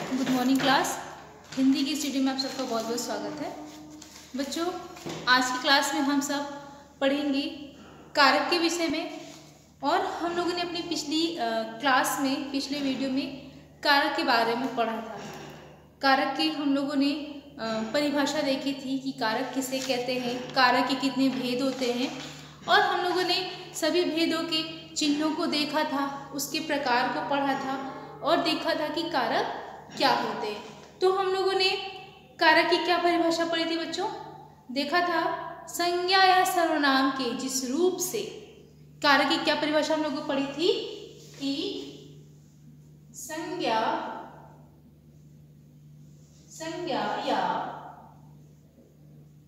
Good morning class. Hindi की study में आप सबका बहुत बहुत स्वागत है। बच्चों, आज की क्लास में हम सब पढ़ेंगे कारक के विषय में। और हम लोगों ने अपनी पिछली क्लास में, पिछले वीडियो में कारक के बारे में पढ़ा था। कारक की हम लोगों ने परिभाषा देखी थी कि कारक किसे कहते हैं, कारक के कितने भेद होते हैं, और हम लोगों ने सभी भेदों के चिन्हों को देखा था, उसके प्रकार को पढ़ा था और देखा था कि कारक क्या होते हैं। तो हम लोगों ने कारक की क्या परिभाषा पढ़ी थी बच्चों? देखा था संज्ञा या सर्वनाम के जिस रूप से, कारक की क्या परिभाषा हम लोगों को पढ़ी थी कि संज्ञा या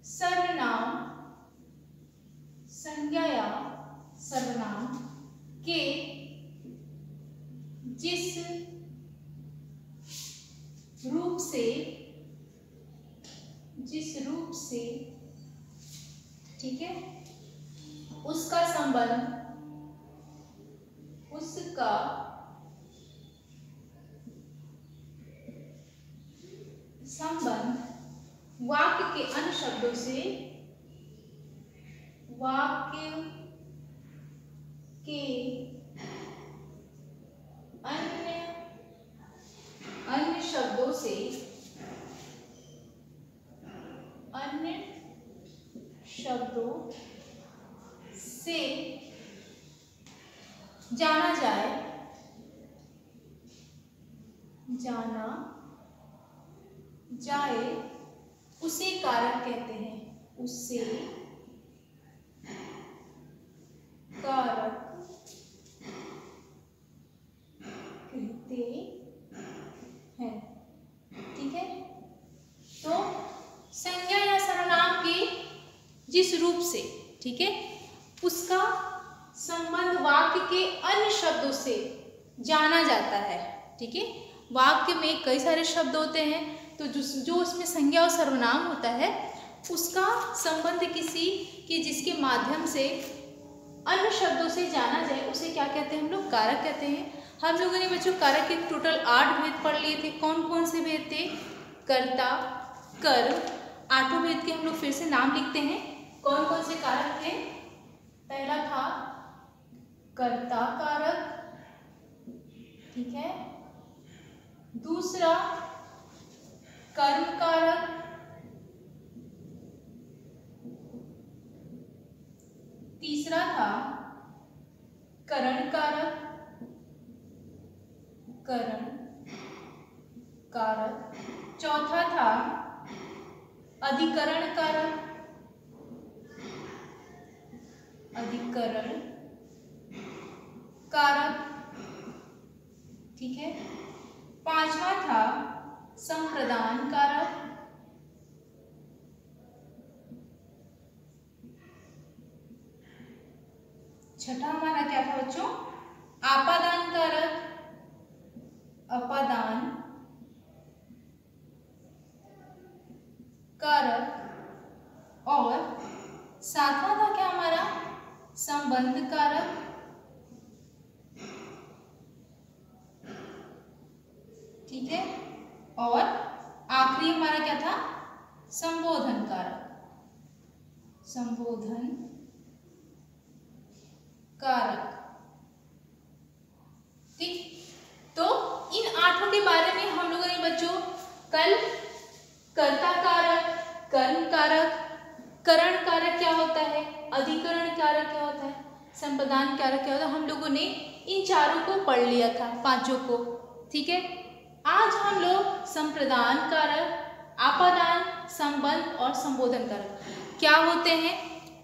सर्वनाम, संज्ञा या सर्वनाम के जिस रूप से ठीक है, उसका संबंध वाक्य के अन्य शब्दों से, वाक्य के अन्य शब्दों से जाना जाए उसे कारक कहते हैं। उसे कारक कहते हैं। ठीक है, तो संज्ञा या सर्वनाम के जिस रूप से, ठीक है, उसका संबंध वाक्य के अन्य शब्दों से जाना जाता है। ठीक है, वाक्य में कई सारे शब्द होते हैं, तो जो उसमें संज्ञा और सर्वनाम होता है उसका संबंध किसी के जिसके माध्यम से अन्य शब्दों से जाना जाए उसे क्या कहते हैं? हम लोग कारक कहते हैं। हम लोगों ने बच्चों कारक के टोटल 8 भेद पढ़ लिए थे। कौन कौन से भेद थे? कर्ता, कर्म, 8 भेद के हम लोग फिर से नाम लिखते हैं। कौन कौन से कारक थे? पहला था कर्ता कारक, ठीक है, दूसरा कर्म कारक, तीसरा था करण कारक, चौथा था अधिकरण कारक, ठीक है, पांचवा था संप्रदान कारक, छठा हमारा क्या था बच्चों? आपादान कारक, और सातवां था क्या हमारा? संबंध कारक, ठीक है, और आखिरी हमारा क्या था? संबोधन कारक, ठीक। तो इन 8 के बारे में हम लोगों ने बच्चों कल कर्ता कारक, कर्म कारक, करण कारक क्या होता है, अधिकरण कारक क्या होता है, संप्रदान कारक क्या होता है, हम लोगों ने इन चारों को पढ़ लिया था, 5 को। ठीक है, आज हम लोग संप्रदान कारक, आपादान, संबंध और संबोधन कारक क्या होते हैं,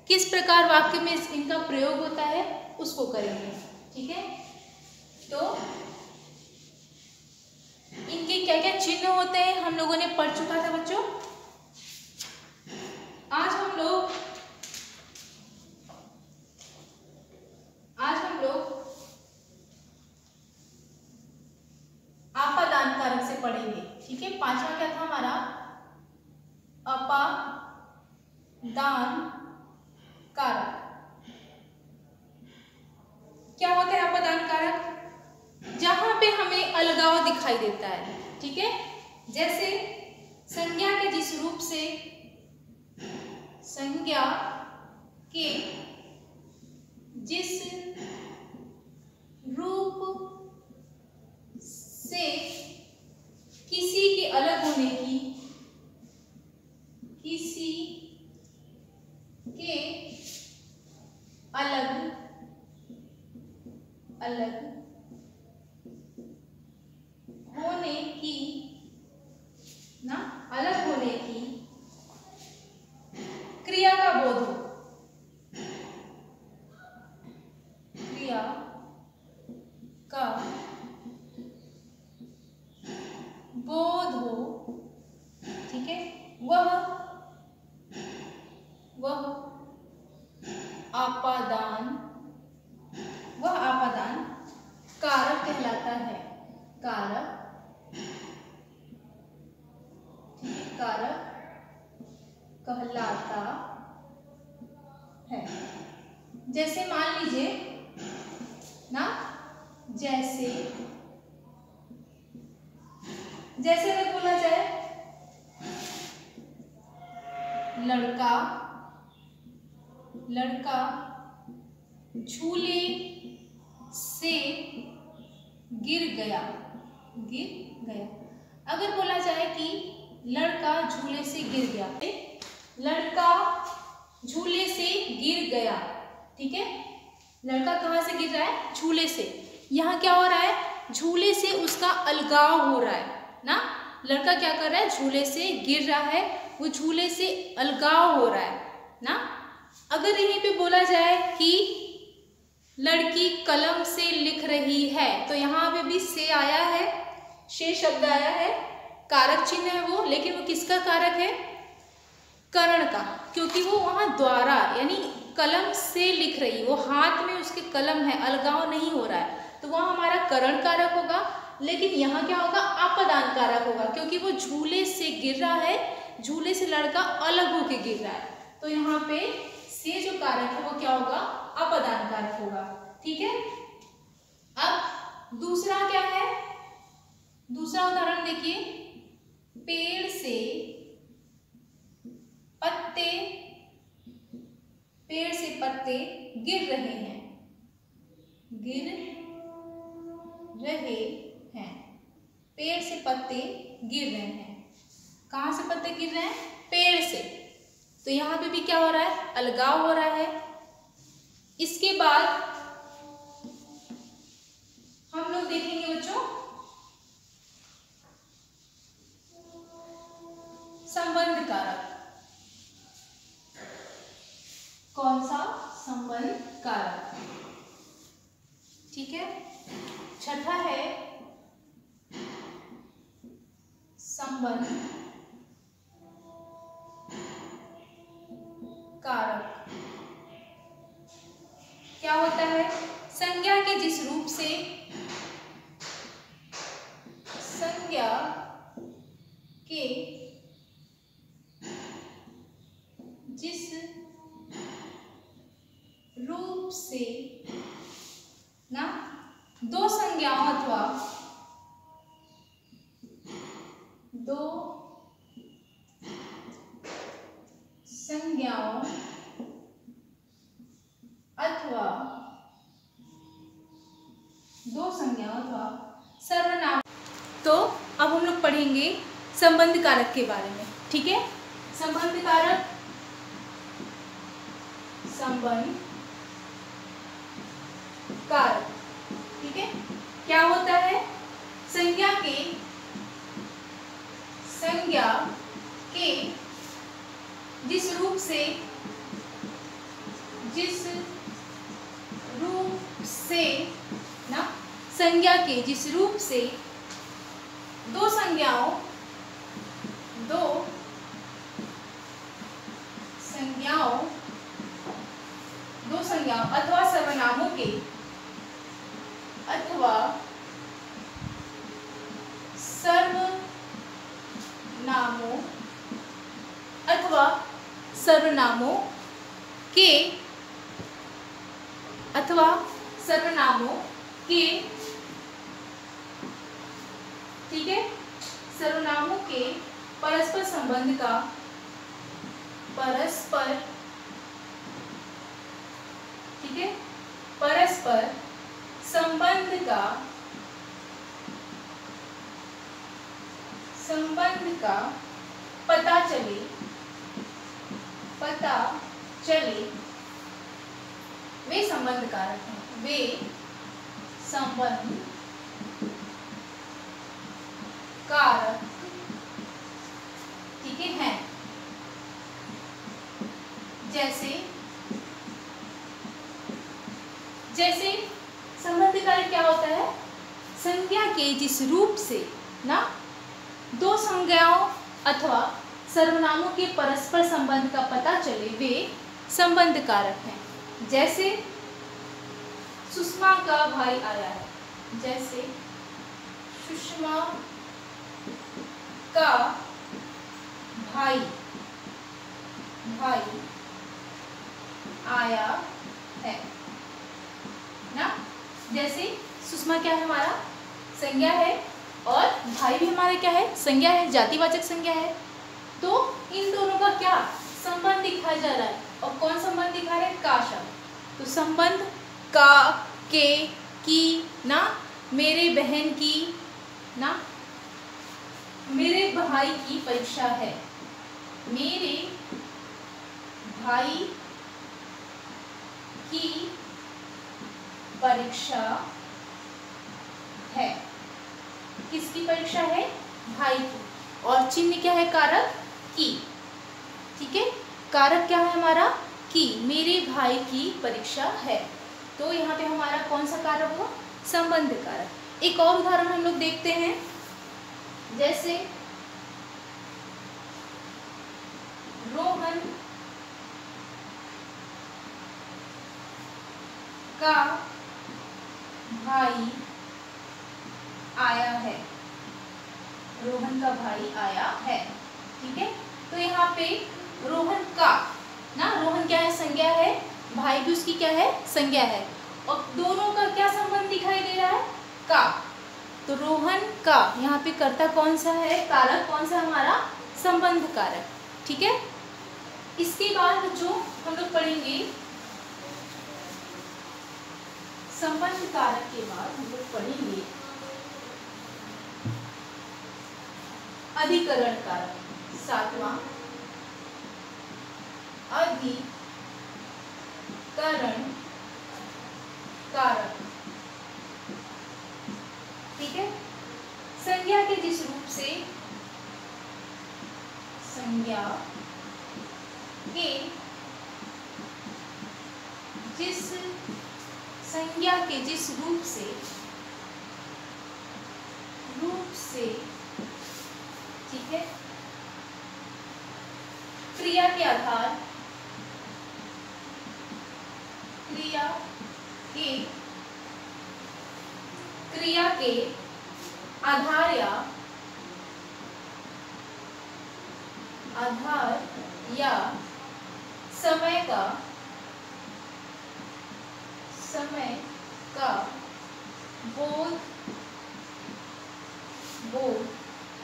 किस प्रकार वाक्य में इनका प्रयोग होता है, उसको करेंगे। ठीक है, तो इनके क्या क्या चिन्ह होते हैं हम लोगों ने पढ़ चुका था बच्चों। आज हम लोग आपादान कारक से पढ़ेंगे। ठीक है, पांचवा क्या था हमारा? अपादान कारक। क्या होता है अपादान कारक? जहां पे हमें अलगाव दिखाई देता है, ठीक है। जैसे संज्ञा के जिस रूप से, संज्ञा के जिस रूप से किसी के अलग होने की, किसी के अलग अलग होने की ना, अलग होने की क्रिया का बोध हो, क्रिया का बोध हो, ठीक है। वह आपादान, वह आपादान कारक कहलाता है, कारक, कारक कहलाता है। जैसे मान लीजिए ना, जैसे अगर बोला जाए लड़का झूले से गिर गया, अगर बोला जाए कि लड़का झूले से गिर गया, लड़का झूले से गिर गया, ठीक है। लड़का कहाँ से गिर रहा है? झूले से। यहाँ क्या हो रहा है? झूले से उसका अलगाव हो रहा है ना। लड़का क्या कर रहा है? झूले से गिर रहा है, वो झूले से अलगाव हो रहा है ना। अगर यहीं पे बोला जाए कि लड़की कलम से लिख रही है, तो यहाँ पे भी से आया है, से शब्द आया है, कारक चिन्ह है वो, लेकिन वो किसका कारक है? करण का, क्योंकि वो वहाँ द्वारा यानी कलम से लिख रही, वो हाथ में उसके कलम है, अलगाव नहीं हो रहा है, तो वहाँ हमारा करण कारक होगा। लेकिन यहाँ क्या होगा? आपादान कारक होगा, क्योंकि वो झूले से गिर रहा है, झूले से लड़का अलग होके गिर रहा है, तो यहाँ पे से जो कारक है वो क्या होगा? आपादान कारक होगा, ठीक है। अब दूसरा क्या है? दूसरा उदाहरण देखिए, पेड़ से पत्ते गिर रहे हैं, पेड़ से पत्ते गिर रहे हैं। कहाँ से पत्ते गिर रहे हैं? पेड़ से। तो यहाँ पे भी क्या हो रहा है? अलगाव हो रहा है। इसके बाद हम लोग देखेंगे बच्चों संबंध कारक। कौन सा? संबंध कारक, ठीक है। छठा है संबंध कारक। क्या होता है? संज्ञा के जिस रूप से, संज्ञा के जिस रूप से ना, दो संज्ञाओं अथवा दो संज्ञाओं अथवा सर्वनाम। तो अब हम लोग पढ़ेंगे संबंध कारक के बारे में, ठीक है। संबंध कारक, संबंध कारक, ठीक है। क्या होता है? संज्ञा के जिस रूप से ना, संज्ञा के जिस रूप से दो संज्ञाओं अथवा सर्वनामों के सर्वनामों के ठीक है, सर्वनामों के परस्पर संबंध का परस्पर, ठीक है, परस्पर संबंध का पता चले वे संबंध कारक हैं, वे संबंध कारक, ठीक है, हैं। जैसे संबंध कारक क्या होता है? संज्ञा के जिस रूप से ना दो संज्ञाओं अथवा सर्वनामों के परस्पर संबंध का पता चले वे संबंध कारक हैं। जैसे सुषमा का भाई आया है, जैसे सुषमा का भाई आया है ना। जैसे सुषमा क्या है? हमारा संज्ञा है और भाई भी हमारा क्या है? संज्ञा है, जातिवाचक संज्ञा है। तो इन दोनों का क्या संबंध दिखाया जा रहा है, और कौन संबंध दिखा रहा है? का शब्द। तो संबंध का, के, की ना, मेरे बहन की ना, मेरे भाई की परीक्षा है, मेरे भाई की परीक्षा है। किसकी परीक्षा है? भाई की। और चिन्ह क्या है? कारक की, ठीक है। कारक क्या है हमारा? की, मेरे भाई की परीक्षा है। तो यहाँ पे हमारा कौन सा कारक हुआ? संबंध कारक। एक और उदाहरण हम लोग देखते हैं, जैसे रोहन का भाई आया है, रोहन का भाई आया है, ठीक है। तो यहाँ पे रोहन का ना, रोहन क्या है? संज्ञा है, भाई भी उसकी क्या है? संज्ञा है, और दोनों का क्या संबंध दिखाई दे रहा है? का। तो रोहन का, यहाँ पे कर्ता कौन सा है? कारक कौन सा? हमारा संबंध कारक, ठीक है। इसके बाद जो हम लोग पढ़ेंगे संबंध कारक के बाद हम लोग पढ़ेंगे अधिकरण कारक, 7वां अधिकरण कारक, ठीक है। संज्ञा के जिस रूप से, संज्ञा के जिस रूप से, ठीक है, क्रिया के आधार, क्रिया के आधार या समय का बोध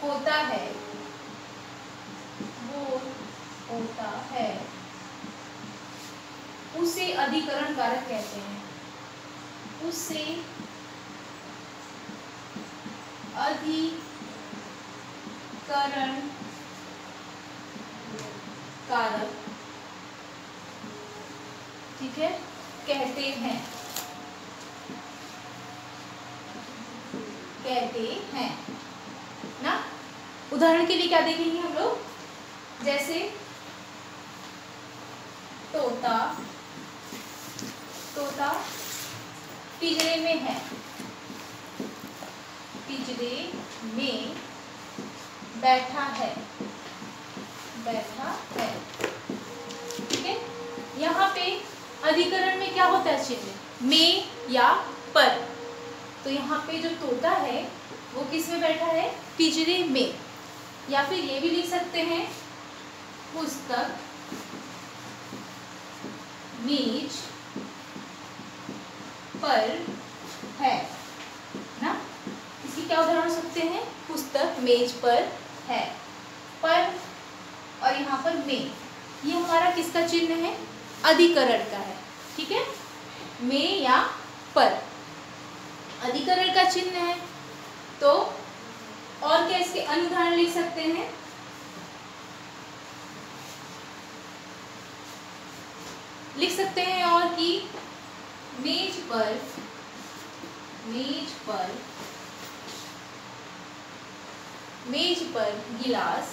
होता है, उसे अधिकरण कारक कहते हैं। उसे अधिकरण कारक, ठीक है, कहते हैं ना। उदाहरण के लिए क्या देखेंगे हम लोग? जैसे तोता पिंजरे में है, पिंजरे में बैठा है, ठीक है। यहाँ पे अधिकरण में क्या होता है? चिन्ह में या पर। तो यहाँ पे जो तोता है वो किस में बैठा है? पिंजरे में। या फिर ये भी लिख सकते हैं, पुस्तक मेज पर है ना। इसकी इसके क्या उदाहरण हो सकते हैं? पुस्तक मेज पर है, पर और यहाँ पर में, ये हमारा किसका चिन्ह है? अधिकरण का है। ठीक है, में या पर अधिकरण का चिन्ह है। तो और क्या इसके अनुदाहरण लिख सकते हैं? लिख सकते हैं और कि मेज पर गिलास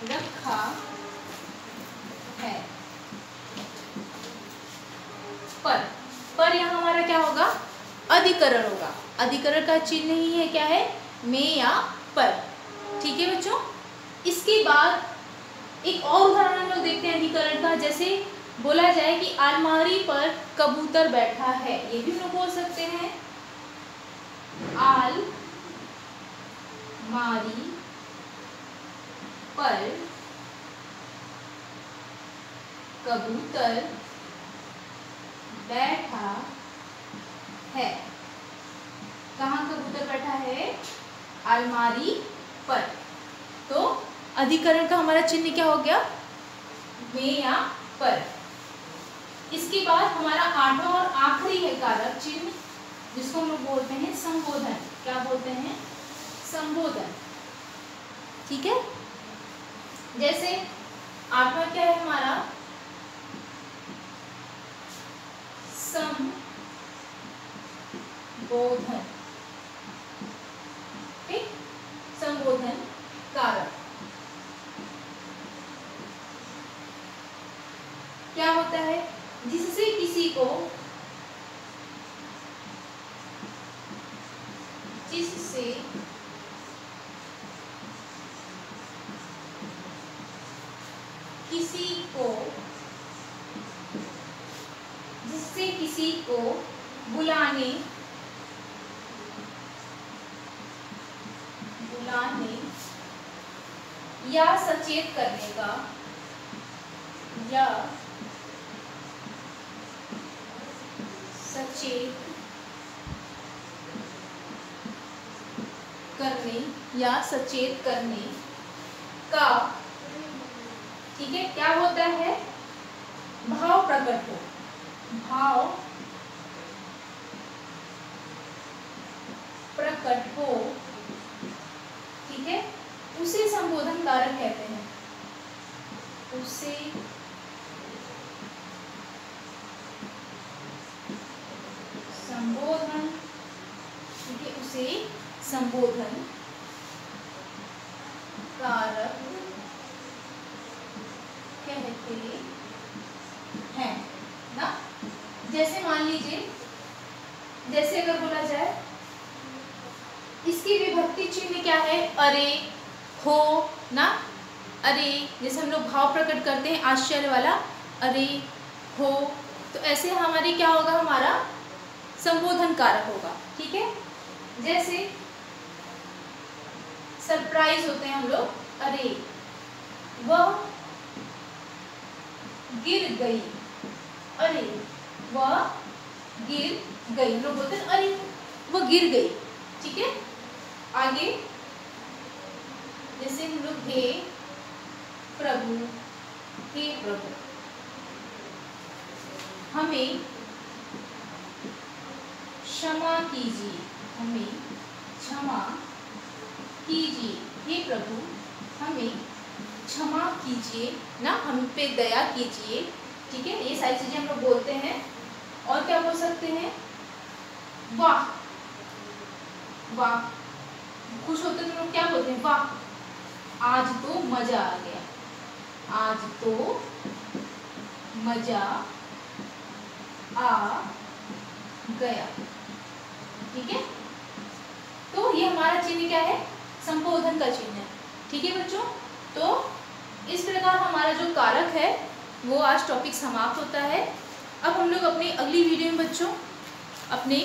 रखा है। पर यहाँ हमारा क्या होगा? अधिकरण होगा। अधिकरण का चिन्ह ही है क्या है? में या पर। ठीक है बच्चों, इसके बाद एक और उदाहरण हम लोग देखते हैं अधिकरण का। जैसे बोला जाए कि अलमारी पर कबूतर बैठा है, ये भी हम लोग बोल सकते हैं अलमारी पर कबूतर बैठा है। कहाँ कबूतर बैठा है? अलमारी पर। तो अधिकरण का हमारा चिन्ह क्या हो गया? में या पर। इसके बाद हमारा आठवां और आखिरी है कारक चिन्ह, जिसको हम लोग बोलते हैं संबोधन। क्या बोलते हैं? संबोधन। ठीक है, जैसे आठवां क्या है हमारा? संबोधन। ठीक, संबोधन कारक क्या होता है? जिससे किसी को किसी को बुलाने या सचेत करने का सचेत करने का, ठीक है, क्या होता है? भाव प्रकट हो, ठीक है, उसे संबोधन कारक कहते हैं। उसे संबोधन, ठीक है, उसे संबोधन कारक कहते हैं ना। जैसे मान लीजिए, जैसे अगर बोला जाए इसकी विभक्ति चिन्ह क्या है? अरे, हो ना। अरे, जैसे हम लोग भाव प्रकट करते हैं आश्चर्य वाला, अरे, हो, तो ऐसे हमारे क्या होगा? हमारा संबोधन कारक होगा। ठीक है, जैसे सरप्राइज होते हैं हम लोग, अरे वह गिर गई, अरे वह गिर गई, लोग बोलते हैं अरे वह गिर गई। ठीक है, आगे जैसे हम लोग हे प्रभु हमें क्षमा कीजिए, हे प्रभु हमें क्षमा कीजिए ना, हम पे दया कीजिए। ठीक है, ये सारी चीजें हम लोग बोलते हैं। और क्या बोल सकते हैं? वाह, खुश होते तो लोग क्या बोलते हैं? वाह, आज तो मजा आ गया, आ गया। ठीक है, तो ये हमारा चिन्ह क्या है? संबोधन का चिन्ह है। ठीक है बच्चों, तो इस प्रकार हमारा जो कारक है वो आज टॉपिक समाप्त होता है। अब हम लोग अपनी अगली वीडियो में बच्चों अपने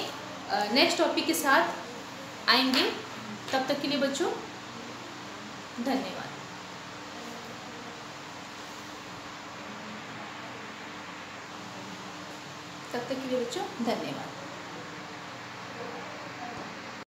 नेक्स्ट टॉपिक के साथ आएंगे। तब तक के लिए बच्चों धन्यवाद। तब तक के लिए बच्चों धन्यवाद।